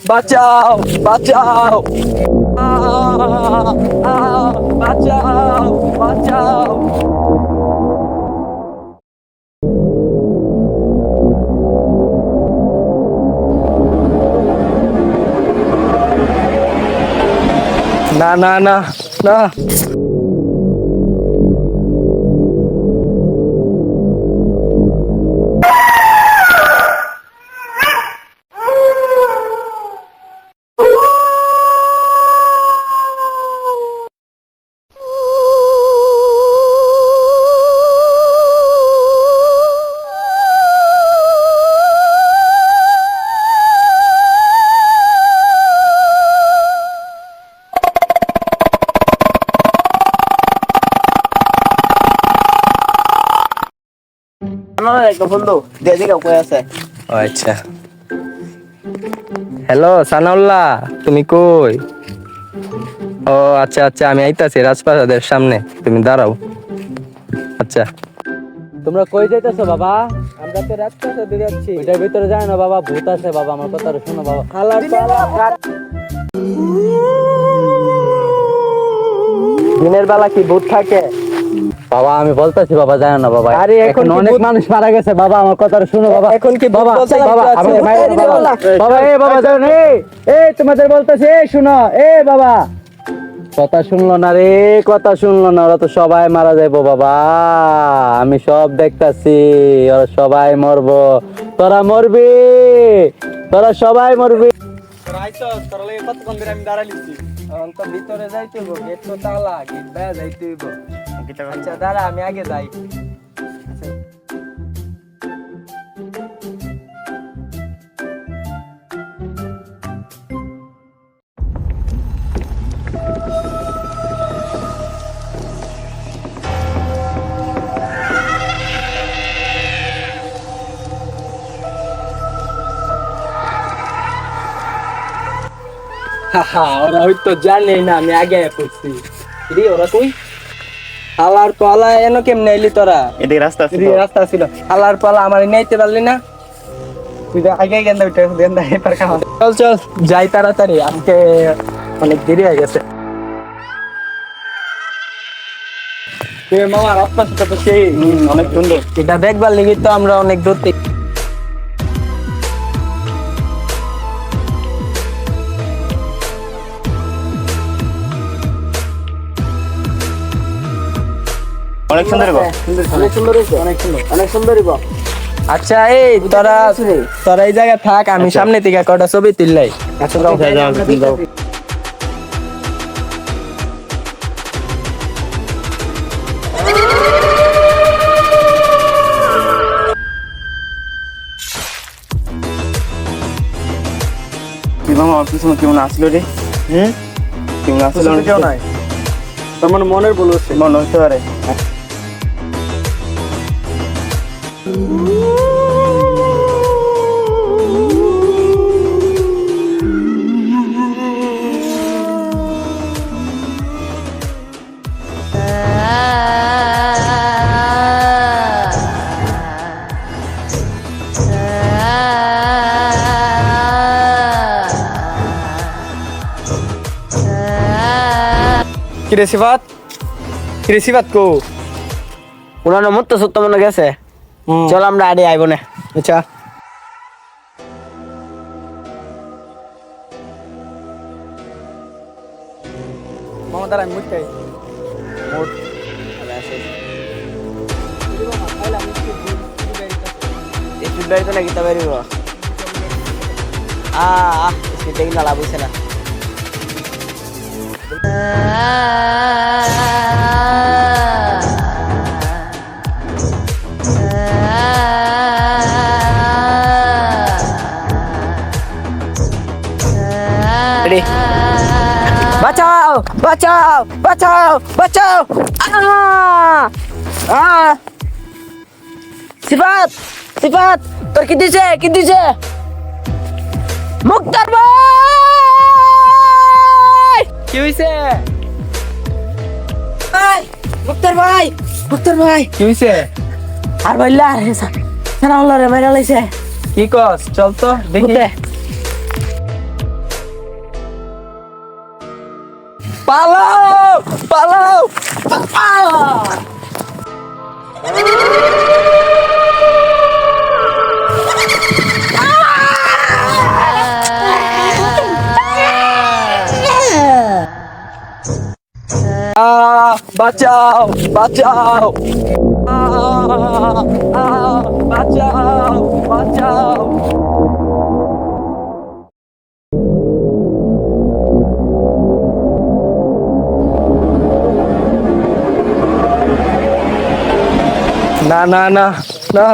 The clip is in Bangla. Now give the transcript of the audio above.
বাঁচাও বাঁচাও বাঁচাও বাঁচাও। না না না না, একটা বন্ধু দেখে কই আছে। ও আচ্ছা। হ্যালো সানাউল্লাহ, তুমি কই? ও আচ্ছা আচ্ছা, আমি আইতাছি রাজপ্রাসাদের সামনে, তুমি দাঁড়াও। আচ্ছা, তোমরা কই যাইতেছো বাবা? আমরা তো রাজপ্রাসাদে যাচ্ছি। ওইটার ভিতরে যায় না বাবা, ভূত আছে বাবা, আমার কথা শোনো বাবা। দিনের বেলা কি ভূত থাকে? বাবা আমি বলতেছি বাবা, যায় না বাবা। আরে এখন এখন কি অনেক ভূত- মানুষ মারা গেছে বাবা, আমার কথা শোনো বাবা। এখন কি ভূত বাবা বলতে বাবা কিছু আছে? আমাকে মাইরো না, বাবা। বাবা বাবা যাও না, তোমাদের বলতেছি শুনো বাবা। কথা শুনলো না রে, কথা শুনলো না, ওরা তো সবাই মারা যাইবো বাবা। আমি সব দেখতাছি, ওরা সবাই মরবো। তোরা মরবি, তোরা সবাই মরবি। এখন তো ভিতরে যাইতে হইব, গেট তো তালা, গেট বাইরে যাইতে হইব। আচ্ছা দাঁড়া, আমি আগে যাই। ওরা হয়তো জানে না আমি আগে পড়ছি। রে ওরা কই? হালার পালা এনো কেমনে এলি তোরা? এদিকে রাস্তা আছে। এদিকে রাস্তা ছিল। হালার পালা আমার নাইতে পারলি না? তুই তো আগে গেন্দা উঠে গেন্দা এপার খাওয়া। চল চল যাই তাড়াতাড়ি, আজকে অনেক দেরি হয়ে গেছে। মামা রাস্তা তো সেই অনেক সুন্দর। এটা দেখবার লেগে তো আমরা অনেক দূর থেকে। অনেক সুন্দর গো। অনেক সুন্দর হয়েছে, অনেক সুন্দর, অনেক সুন্দর। আচ্ছা এই তোরা তোরা এই জায়গায় থাক, আমি সামনে থেকে কটা ছবি তুললাই। আচ্ছা যাও যাও। মামা আমার পিছনে কেমন আসলো রে? কেমন আসলো? কেউ নাই, তোমার মনের ভুল হচ্ছে। মনে হতে পারে। কিরে সিফাত, কিরে সিফাত কো? পুরানো মত তো সত্য মনে গেছে। চল আমরা আড়ে আইব না। আচ্ছা মামা দাঁড়া, আমি মুটকাই। বাড়িতে নাকি তা বেরিব সেটা কিন্তু লাভ হয়েছে না। বাঁচাও বাঁচাও বাঁচাও বাঁচাও। সিফাত সিফাত তোর কি দিছে, কি দিছে? মুক্তার ভাই, কি হইছে? মুক্তার ভাই, মুক্তার ভাই। কি হইছে? আর বললা রে সারা হলো রে, মাইরা লাইছে। কি কস? চল তো দেখি। পালাও পালাও বাঁচাও বাঁচাও বাঁচাও বাঁচাও না না না না